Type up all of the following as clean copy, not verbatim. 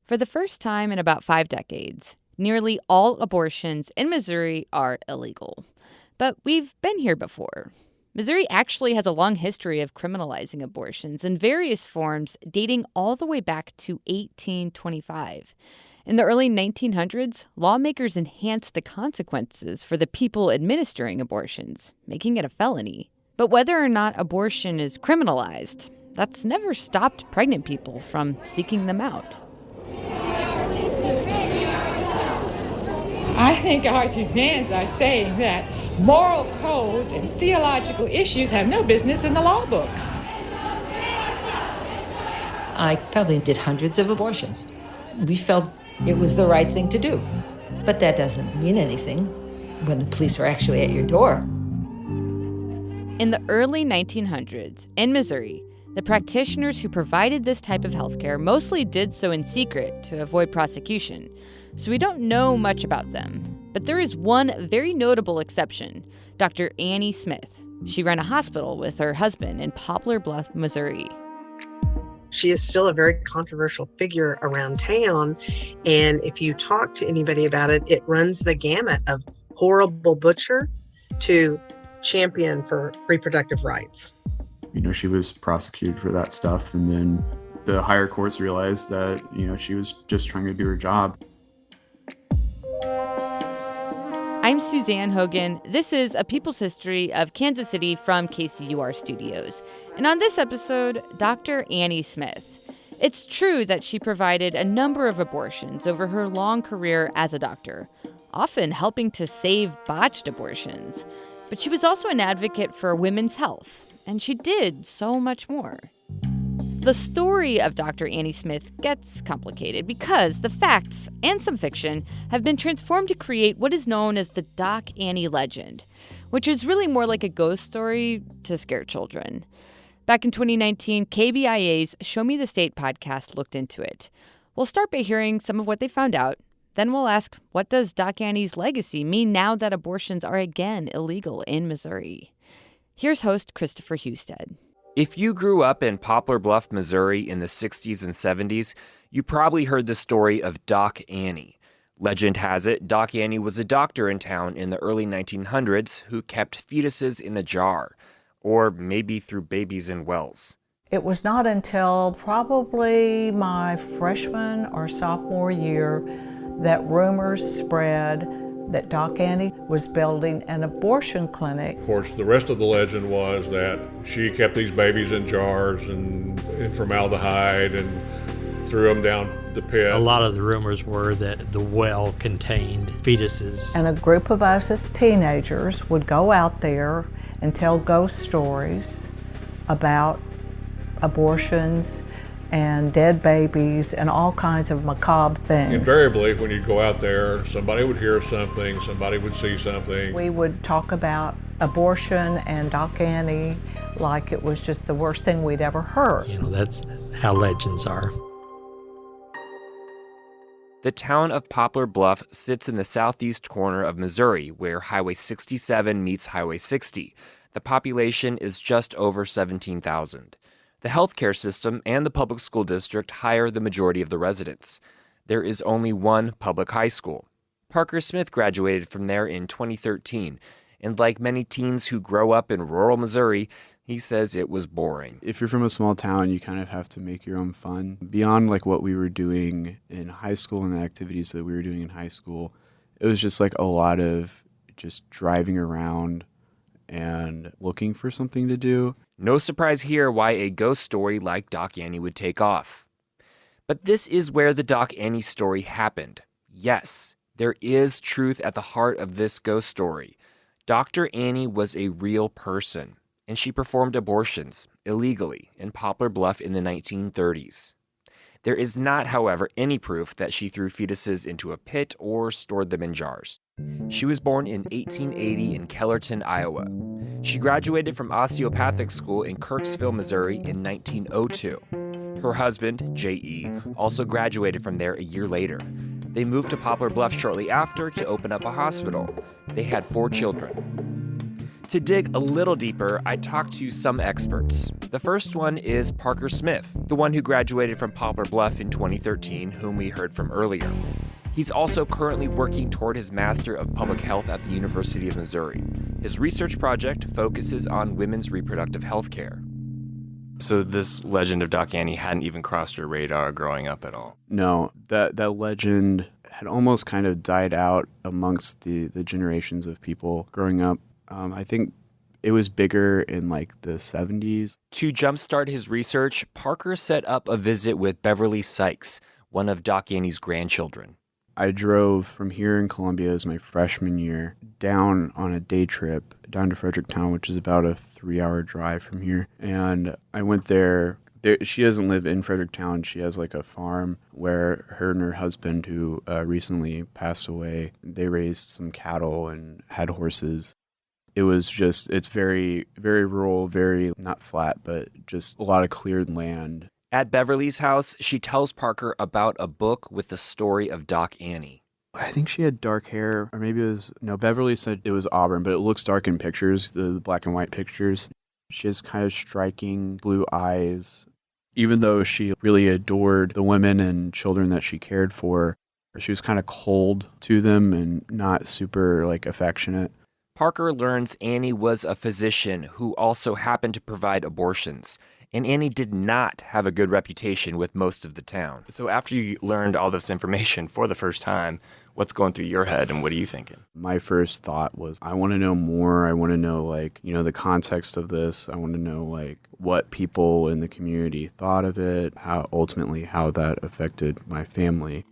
For the first time in about 5 decades, nearly all abortions in Missouri are illegal. But we've been here before. Missouri actually has a long history of criminalizing abortions in various forms dating all the way back to 1825. In the early 1900s, lawmakers enhanced the consequences for the people administering abortions, making it a felony. But whether or not abortion is criminalized, that's never stopped pregnant people from seeking them out. I think our fans are saying that moral codes and theological issues have no business in the law books. I probably did hundreds of abortions. We felt it was the right thing to do. But that doesn't mean anything when the police are actually at your door. In the early 1900s, in Missouri, the practitioners who provided this type of healthcare mostly did so in secret to avoid prosecution, so we don't know much about them. But there is one very notable exception, Dr. Annie Smith. She ran a hospital with her husband in Poplar Bluff, Missouri. She is still a very controversial figure around town, and if you talk to anybody about it, it runs the gamut of horrible butcher to champion for reproductive rights. She was prosecuted for that stuff, and then the higher courts realized that, she was just trying to do her job. I'm Suzanne Hogan. This is A People's History of Kansas City from KCUR Studios. And on this episode, Dr. Annie Smith. It's true that she provided a number of abortions over her long career as a doctor, often helping to save botched abortions. But she was also an advocate for women's health, and she did so much more. The story of Dr. Annie Smith gets complicated because the facts and some fiction have been transformed to create what is known as the Doc Annie legend, which is really more like a ghost story to scare children. Back in 2019, KBIA's Show Me the State podcast looked into it. We'll start by hearing some of what they found out. Then we'll ask, what does Doc Annie's legacy mean now that abortions are again illegal in Missouri? Here's host Christopher Husted. If you grew up in Poplar Bluff, Missouri in the 60s and 70s, you probably heard the story of Doc Annie. Legend has it, Doc Annie was a doctor in town in the early 1900s who kept fetuses in a jar, or maybe threw babies in wells. It was not until probably my freshman or sophomore year that rumors spread that Doc Annie was building an abortion clinic. Of course, the rest of the legend was that she kept these babies in jars and in formaldehyde and threw them down the pit. A lot of the rumors were that the well contained fetuses. And a group of us as teenagers would go out there and tell ghost stories about abortions and dead babies and all kinds of macabre things. Invariably, when you'd go out there, somebody would hear something, somebody would see something. We would talk about abortion and Doc Annie like it was just the worst thing we'd ever heard. That's how legends are. The town of Poplar Bluff sits in the southeast corner of Missouri, where Highway 67 meets Highway 60. The population is just over 17,000. The healthcare system and the public school district hire the majority of the residents. There is only one public high school. Parker Smith graduated from there in 2013, and like many teens who grow up in rural Missouri, he says it was boring. If you're from a small town, you kind of have to make your own fun. Beyond what we were doing in high school and the activities that we were doing in high school, it was just a lot of just driving around and looking for something to do. No surprise here why a ghost story like Doc Annie would take off. But this is where the Doc Annie story happened. Yes, there is truth at the heart of this ghost story. Dr. Annie was a real person, and she performed abortions illegally in Poplar Bluff in the 1930s. There is not, however, any proof that she threw fetuses into a pit or stored them in jars. She was born in 1880 in Kellerton, Iowa. She graduated from osteopathic school in Kirksville, Missouri in 1902. Her husband, J.E., also graduated from there a year later. They moved to Poplar Bluff shortly after to open up a hospital. They had 4 children. To dig a little deeper, I talked to some experts. The first one is Parker Smith, the one who graduated from Poplar Bluff in 2013, whom we heard from earlier. He's also currently working toward his Master of Public Health at the University of Missouri. His research project focuses on women's reproductive health care. So this legend of Doc Annie hadn't even crossed your radar growing up at all? No, that legend had almost kind of died out amongst the generations of people growing up. I think it was bigger in like the 70s. To jumpstart his research, Parker set up a visit with Beverly Sykes, one of Doc Annie's grandchildren. I drove from here in Columbia as my freshman year down on a day trip down to Fredericktown, which is about a 3-hour drive from here. And I went there. She doesn't live in Fredericktown. She has like a farm where her and her husband, who recently passed away, they raised some cattle and had horses. It was just, it's very, very rural, very not flat, but just a lot of cleared land. At Beverly's house, she tells Parker about a book with the story of Doc Annie. I think she had dark hair, or maybe it was, no, Beverly said it was auburn, but it looks dark in pictures, the black and white pictures. She has kind of striking blue eyes. Even though she really adored the women and children that she cared for, she was kind of cold to them and not super like affectionate. Parker learns Annie was a physician who also happened to provide abortions, and Annie did not have a good reputation with most of the town. So after you learned all this information for the first time, what's going through your head and what are you thinking? My first thought was, I want to know more. I want to know, like, you know, the context of this. I want to know, like, what people in the community thought of it, how that affected my family.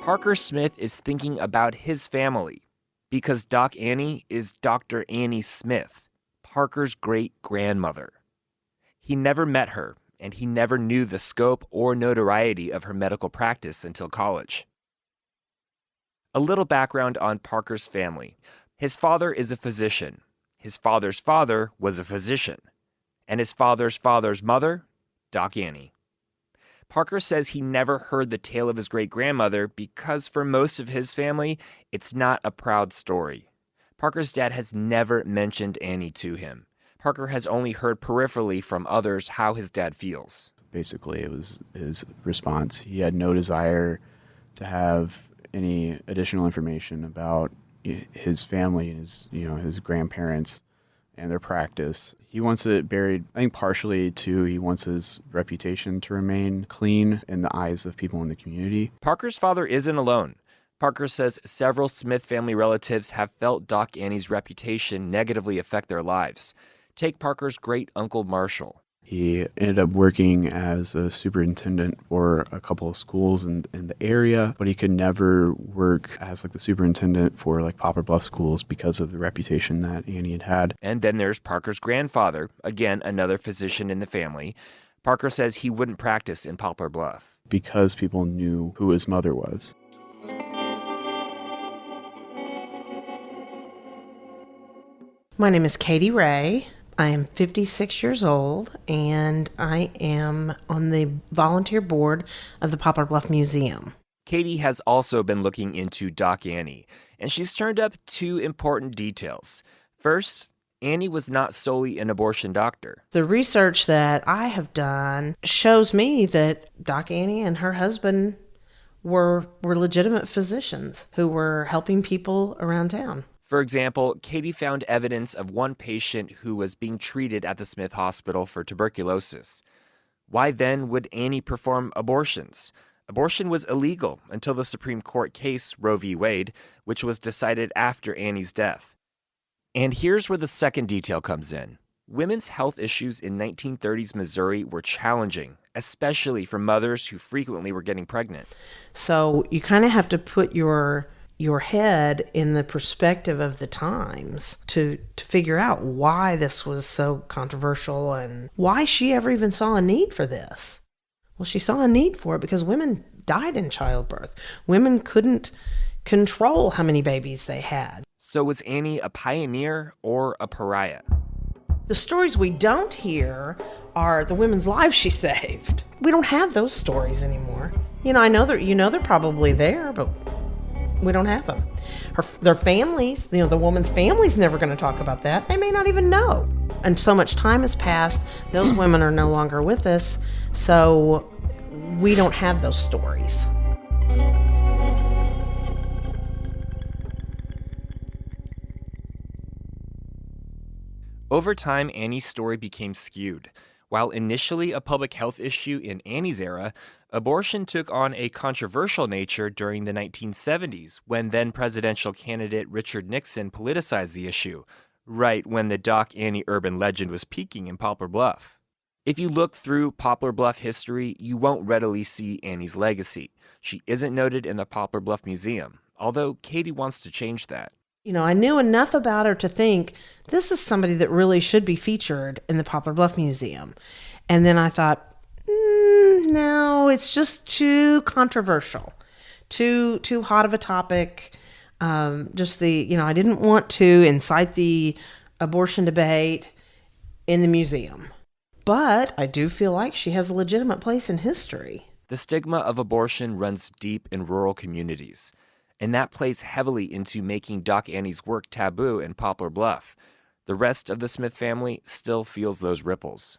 Parker Smith is thinking about his family because Doc Annie is Dr. Annie Smith, Parker's great-grandmother. He never met her, and he never knew the scope or notoriety of her medical practice until college. A little background on Parker's family. His father is a physician. His father's father was a physician. And his father's father's mother, Doc Annie. Parker says he never heard the tale of his great-grandmother because for most of his family, it's not a proud story. Parker's dad has never mentioned Annie to him. Parker has only heard peripherally from others how his dad feels. Basically, it was his response. He had no desire to have any additional information about his family and his grandparents and their practice. He wants it buried, I think partially too, he wants his reputation to remain clean in the eyes of people in the community. Parker's father isn't alone. Parker says several Smith family relatives have felt Doc Annie's reputation negatively affect their lives. Take Parker's great-uncle Marshall. He ended up working as a superintendent for a couple of schools in the area, but he could never work as like the superintendent for like Poplar Bluff schools because of the reputation that Annie had had. And then there's Parker's grandfather, again, another physician in the family. Parker says he wouldn't practice in Poplar Bluff. Because people knew who his mother was. My name is Katie Ray. I am 56 years old, and I am on the volunteer board of the Poplar Bluff Museum. Katie has also been looking into Doc Annie, and she's turned up two important details. First, Annie was not solely an abortion doctor. The research that I have done shows me that Doc Annie and her husband were legitimate physicians who were helping people around town. For example, Katie found evidence of one patient who was being treated at the Smith Hospital for tuberculosis. Why then would Annie perform abortions? Abortion was illegal until the Supreme Court case Roe v. Wade, which was decided after Annie's death. And here's where the second detail comes in. Women's health issues in 1930s Missouri were challenging, especially for mothers who frequently were getting pregnant. So you kind of have to put your head in the perspective of the times to figure out why this was so controversial and why she ever even saw a need for this. Well, she saw a need for it because women died in childbirth. Women couldn't control how many babies they had. So was Annie a pioneer or a pariah? The stories we don't hear are the women's lives she saved. We don't have those stories anymore. I know they're probably there, but don't have them. Their families, the woman's family's never going to talk about that. They may not even know. And so much time has passed. Those women are no longer with us, so we don't have those stories. Over time, Annie's story became skewed. While initially a public health issue in Annie's era, abortion took on a controversial nature during the 1970s, when then presidential candidate Richard Nixon politicized the issue, right when the Doc Annie urban legend was peaking in Poplar Bluff. If you look through Poplar Bluff history, you won't readily see Annie's legacy. She isn't noted in the Poplar Bluff Museum, although Katie wants to change that. I knew enough about her to think this is somebody that really should be featured in the Poplar Bluff Museum. And then I thought, no, it's just too controversial, too hot of a topic. I didn't want to incite the abortion debate in the museum. But I do feel like she has a legitimate place in history. The stigma of abortion runs deep in rural communities, and that plays heavily into making Doc Annie's work taboo in Poplar Bluff. The rest of the Smith family still feels those ripples.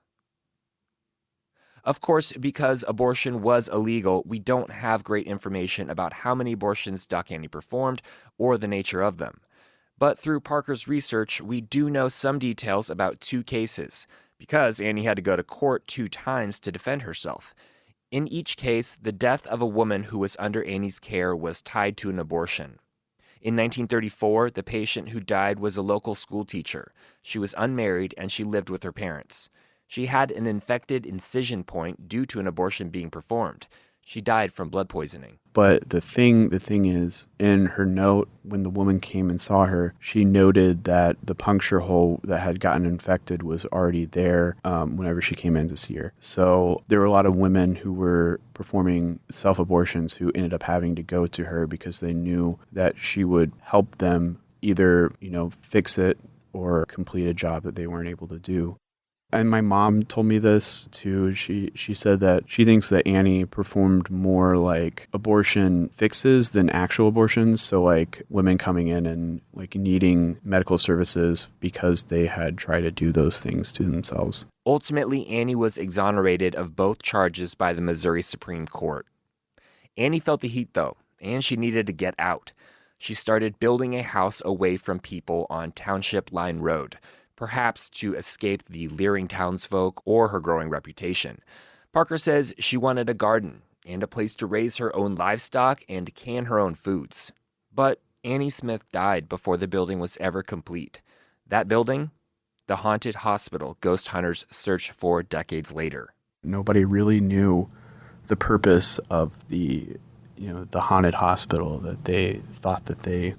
Of course, because abortion was illegal, we don't have great information about how many abortions Doc Annie performed or the nature of them. But through Parker's research, we do know some details about 2 cases, because Annie had to go to court 2 times to defend herself. In each case, the death of a woman who was under Annie's care was tied to an abortion. In 1934, the patient who died was a local school teacher. She was unmarried and she lived with her parents. She had an infected incision point due to an abortion being performed. She died from blood poisoning. But the thing is, in her note, when the woman came and saw her, she noted that the puncture hole that had gotten infected was already there whenever she came in to see her. So there were a lot of women who were performing self-abortions who ended up having to go to her because they knew that she would help them either, fix it or complete a job that they weren't able to do. And my mom told me this too. She said that she thinks that Annie performed more like abortion fixes than actual abortions. So like women coming in and like needing medical services because they had tried to do those things to themselves. Ultimately, Annie was exonerated of both charges by the Missouri Supreme Court. Annie felt the heat though, and she needed to get out. She started building a house away from people on Township Line Road, perhaps to escape the leering townsfolk or her growing reputation. Parker says she wanted a garden and a place to raise her own livestock and can her own foods. But Annie Smith died before the building was ever complete. That building? The haunted hospital ghost hunters searched for decades later. Nobody really knew the purpose of the haunted hospital that they thought that they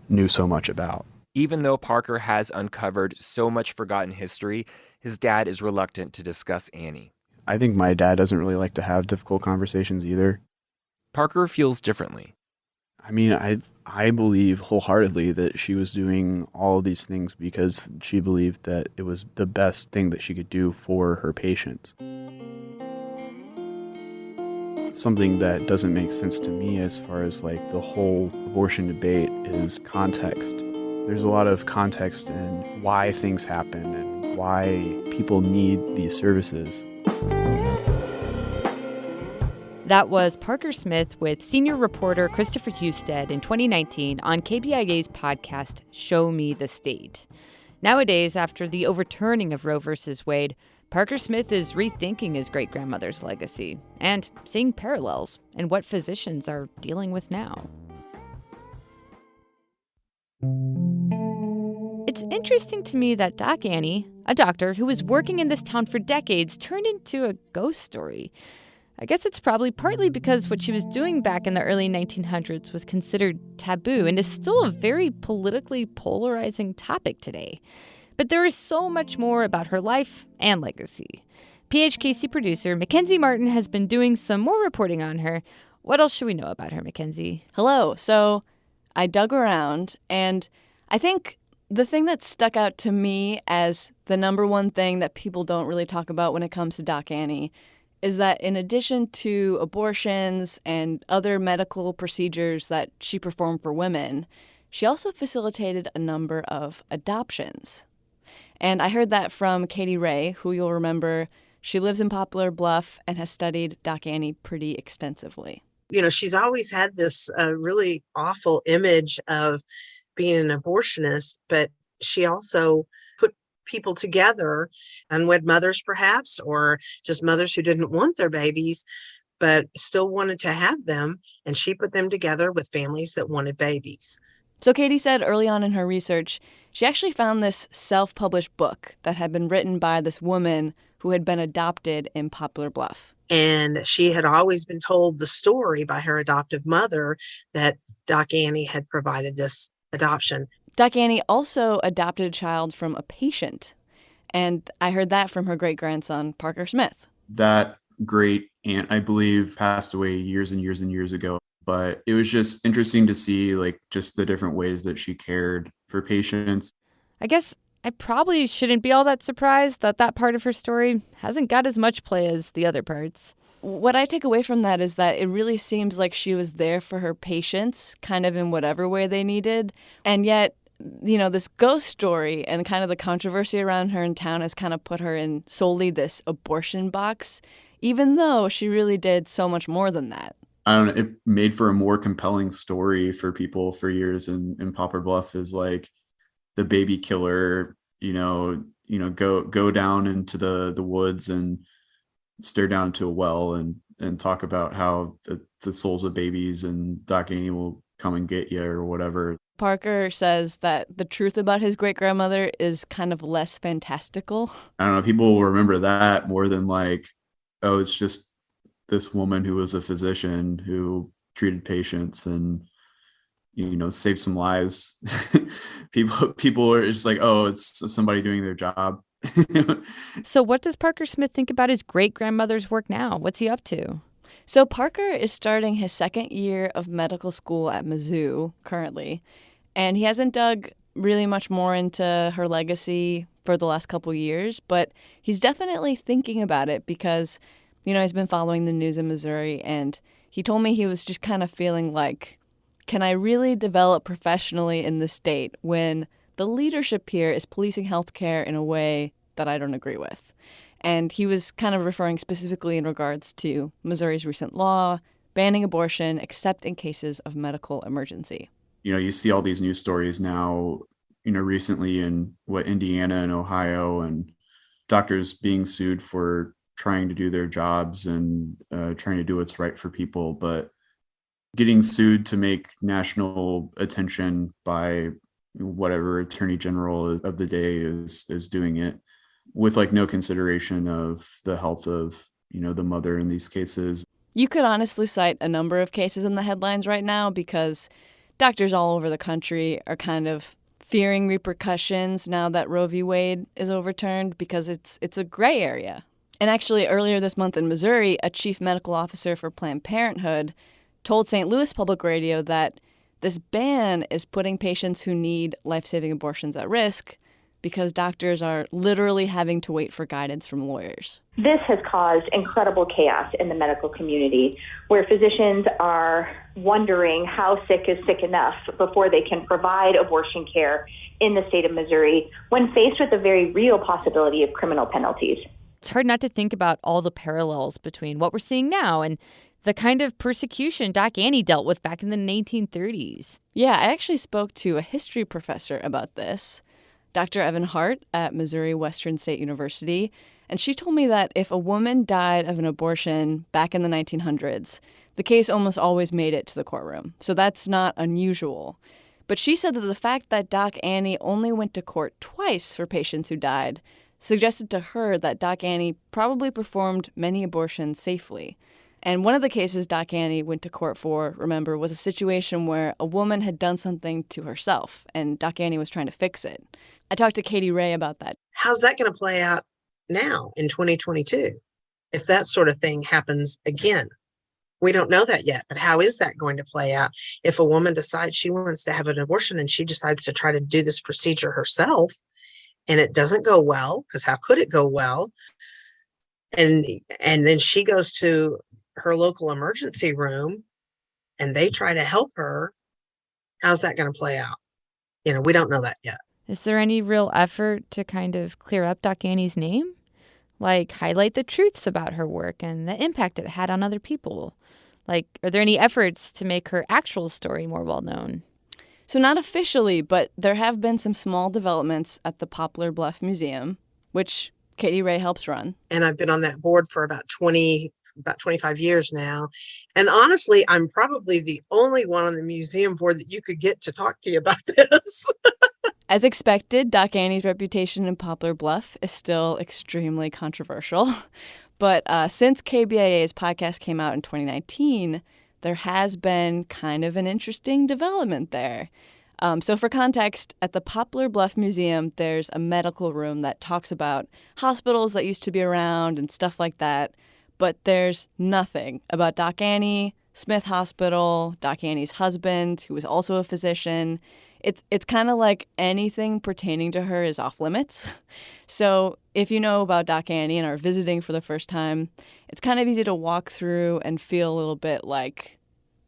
knew so much about. Even though Parker has uncovered so much forgotten history, his dad is reluctant to discuss Annie. I think my dad doesn't really like to have difficult conversations either. Parker feels differently. I mean, I believe wholeheartedly that she was doing all of these things because she believed that it was the best thing that she could do for her patients. Something that doesn't make sense to me as far as like the whole abortion debate is context. There's a lot of context in why things happen and why people need these services. That was Parker Smith with senior reporter Christopher Husted in 2019 on KBIA's podcast, Show Me the State. Nowadays, after the overturning of Roe v. Wade, Parker Smith is rethinking his great-grandmother's legacy and seeing parallels in what physicians are dealing with now. It's interesting to me that Doc Annie, a doctor who was working in this town for decades, turned into a ghost story. I guess it's probably partly because what she was doing back in the early 1900s was considered taboo and is still a very politically polarizing topic today. But there is so much more about her life and legacy. PHKC producer Mackenzie Martin has been doing some more reporting on her. What else should we know about her, Mackenzie? Hello. So I dug around, and I think the thing that stuck out to me as the number one thing that people don't really talk about when it comes to Doc Annie is that in addition to abortions and other medical procedures that she performed for women, she also facilitated a number of adoptions. And I heard that from Katie Ray, who you'll remember, she lives in Poplar Bluff and has studied Doc Annie pretty extensively. You know, she's always had this really awful image of being an abortionist, but she also put people together, unwed mothers perhaps, or just mothers who didn't want their babies, but still wanted to have them. And she put them together with families that wanted babies. So Katie said early on in her research, she actually found this self-published book that had been written by this woman who had been adopted in Poplar Bluff. And she had always been told the story by her adoptive mother that Doc Annie had provided this adoption. Doc Annie also adopted a child from a patient. And I heard that from her great-grandson, Parker Smith. That great aunt, I believe, passed away years and years and years ago. But it was just interesting to see just the different ways that she cared for patients. I guess I probably shouldn't be all that surprised that that part of her story hasn't got as much play as the other parts. What I take away from that is that it really seems like she was there for her patients, kind of in whatever way they needed. And yet, this ghost story and kind of the controversy around her in town has kind of put her in solely this abortion box, even though she really did so much more than that. I don't know, it made for a more compelling story for people for years in Poplar Bluff is the baby killer, go down into the woods and stare down into a well and talk about how the souls of babies and Doc Annie will come and get you or whatever. Parker says that the truth about his great-grandmother is kind of less fantastical. I don't know, people will remember that more than it's just this woman who was a physician who treated patients and, saved some lives. people are just it's somebody doing their job. So what does Parker Smith think about his great-grandmother's work now? What's he up to? So Parker is starting his second year of medical school at Mizzou currently, and he hasn't dug really much more into her legacy for the last couple years, but he's definitely thinking about it because he's been following the news in Missouri, and he told me he was just kind of feeling like, can I really develop professionally in this state when the leadership here is policing healthcare in a way that I don't agree with? And he was kind of referring specifically in regards to Missouri's recent law banning abortion except in cases of medical emergency. You see all these news stories now, recently in Indiana and Ohio, and doctors being sued for trying to do their jobs and trying to do what's right for people, but getting sued to make national attention by whatever attorney general of the day is doing it with no consideration of the health of the mother in these cases. You could honestly cite a number of cases in the headlines right now because doctors all over the country are kind of fearing repercussions now that Roe v. Wade is overturned because it's a gray area. And actually, earlier this month in Missouri, a chief medical officer for Planned Parenthood told St. Louis Public Radio that this ban is putting patients who need life-saving abortions at risk because doctors are literally having to wait for guidance from lawyers. This has caused incredible chaos in the medical community, where physicians are wondering how sick is sick enough before they can provide abortion care in the state of Missouri when faced with the very real possibility of criminal penalties. It's hard not to think about all the parallels between what we're seeing now and the kind of persecution Doc Annie dealt with back in the 1930s. Yeah, I actually spoke to a history professor about this, Dr. Evan Hart at Missouri Western State University, and she told me that if a woman died of an abortion back in the 1900s, the case almost always made it to the courtroom. So that's not unusual. But she said that the fact that Doc Annie only went to court twice for patients who died suggested to her that Doc Annie probably performed many abortions safely. And one of the cases Doc Annie went to court for, remember, was a situation where a woman had done something to herself, and Doc Annie was trying to fix it. I talked to Katie Ray about that. How's that going to play out now in 2022 if that sort of thing happens again? We don't know that yet, but how is that going to play out if a woman decides she wants to have an abortion and she decides to try to do this procedure herself and it doesn't go well? Because how could it go well? And then she goes to her local emergency room and they try to help her. How's that going to play out? We don't know that yet. Is there any real effort to kind of clear up Doc Annie's name? Like highlight the truths about her work and the impact it had on other people? Like, are there any efforts to make her actual story more well known? So not officially, but there have been some small developments at the Poplar Bluff Museum, which Katie Ray helps run. And I've been on that board for about 25 years now. And honestly, I'm probably the only one on the museum board that you could get to talk to you about this. As expected, Doc Annie's reputation in Poplar Bluff is still extremely controversial. But since KBIA's podcast came out in 2019, there has been kind of an interesting development there. So for context, at the Poplar Bluff Museum, there's a medical room that talks about hospitals that used to be around and stuff like that. But there's nothing about Doc Annie, Smith Hospital, Doc Annie's husband, who was also a physician. It's kind of like anything pertaining to her is off limits. So if you know about Doc Annie and are visiting for the first time, it's kind of easy to walk through and feel a little bit like,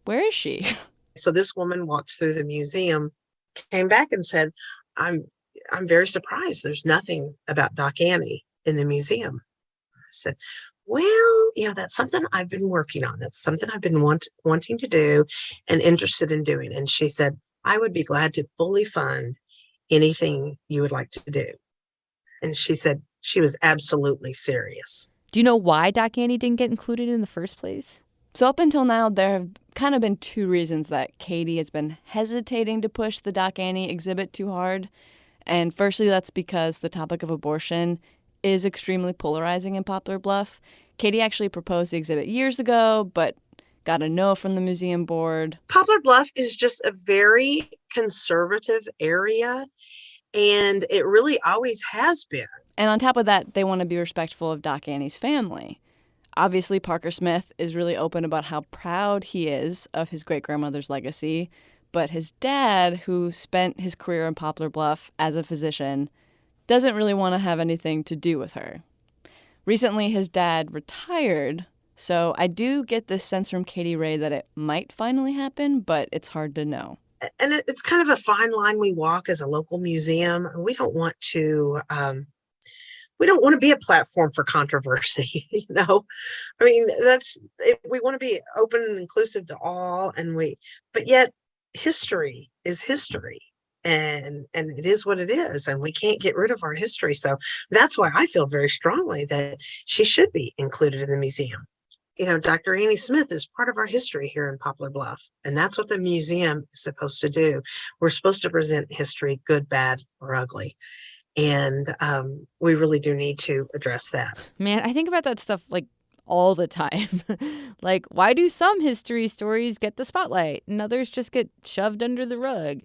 where is she? So this woman walked through the museum, came back and said, I'm very surprised. There's nothing about Doc Annie in the museum. I said, well, that's something I've been working on. That's something I've been wanting to do and interested in doing. And she said, I would be glad to fully fund anything you would like to do. And she said she was absolutely serious. Do you know why Doc Annie didn't get included in the first place? So up until now, there have kind of been two reasons that Katie has been hesitating to push the Doc Annie exhibit too hard. And firstly, that's because the topic of abortion is extremely polarizing in Poplar Bluff. Katie actually proposed the exhibit years ago, but got a no from the museum board. Poplar Bluff is just a very conservative area, and it really always has been. And on top of that, they want to be respectful of Doc Annie's family. Obviously, Parker Smith is really open about how proud he is of his great-grandmother's legacy, but his dad, who spent his career in Poplar Bluff as a physician, doesn't really want to have anything to do with her. Recently, his dad retired, so I do get this sense from Katie Ray that it might finally happen, but it's hard to know. And it's kind of a fine line we walk as a local museum. We don't want to be a platform for controversy, I mean, we want to be open and inclusive to all, but yet history is history. And it is what it is, and we can't get rid of our history. So that's why I feel very strongly that she should be included in the museum. Dr. Annie Smith is part of our history here in Poplar Bluff, and that's what the museum is supposed to do. We're supposed to present history, good, bad, or ugly. And we really do need to address that. Man, I think about that stuff like all the time. Like, why do some history stories get the spotlight and others just get shoved under the rug?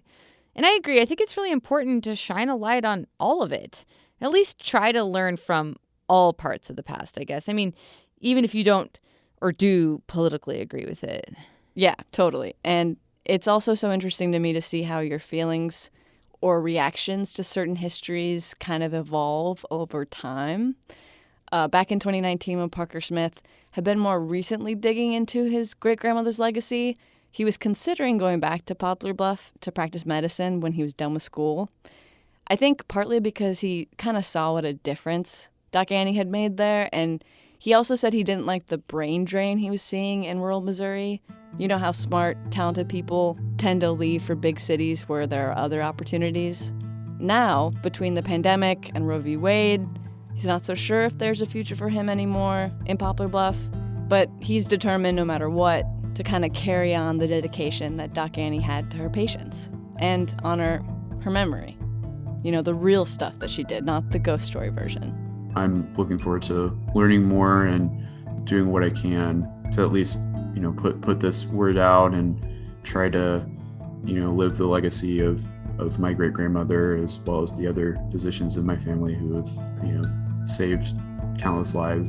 And I agree. I think it's really important to shine a light on all of it. At least try to learn from all parts of the past, I guess. I mean, even if you don't or do politically agree with it. Yeah, totally. And it's also so interesting to me to see how your feelings or reactions to certain histories kind of evolve over time. Back in 2019, when Parker Smith had been more recently digging into his great-grandmother's legacy, he was considering going back to Poplar Bluff to practice medicine when he was done with school. I think partly because he kind of saw what a difference Doc Annie had made there, and he also said he didn't like the brain drain he was seeing in rural Missouri. You know how smart, talented people tend to leave for big cities where there are other opportunities. Now, between the pandemic and Roe v. Wade, he's not so sure if there's a future for him anymore in Poplar Bluff, but he's determined no matter what to kind of carry on the dedication that Doc Annie had to her patients and honor her memory. The real stuff that she did, not the ghost story version. I'm looking forward to learning more and doing what I can to at least, put this word out and try to, live the legacy of my great-grandmother as well as the other physicians in my family who have, saved countless lives.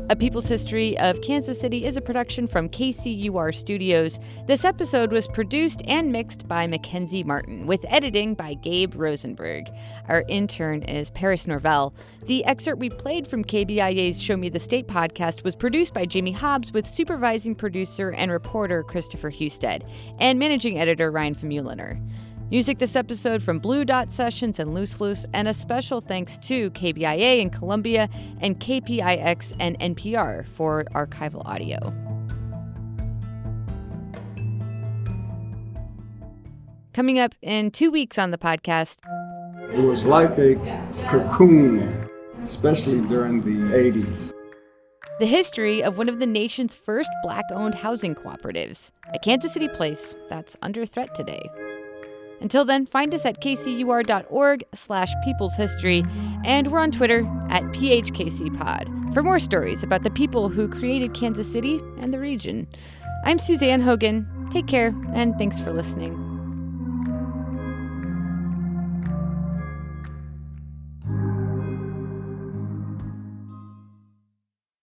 A People's History of Kansas City is a production from KCUR Studios. This episode was produced and mixed by Mackenzie Martin, with editing by Gabe Rosenberg. Our intern is Paris Norvell. The excerpt we played from KBIA's Show Me the State podcast was produced by Jamie Hobbs, with supervising producer and reporter Christopher Husted, and managing editor Ryan Famuliner. Music this episode from Blue Dot Sessions and Loose Loose, and a special thanks to KBIA in Columbia and KPIX and NPR for archival audio. Coming up in 2 weeks on the podcast. It was like a cocoon, especially during the 80s. The history of one of the nation's first Black-owned housing cooperatives, a Kansas City place that's under threat today. Until then, find us at kcur.org/peopleshistory, and we're on Twitter at PHKCPod for more stories about the people who created Kansas City and the region. I'm Suzanne Hogan. Take care, and thanks for listening.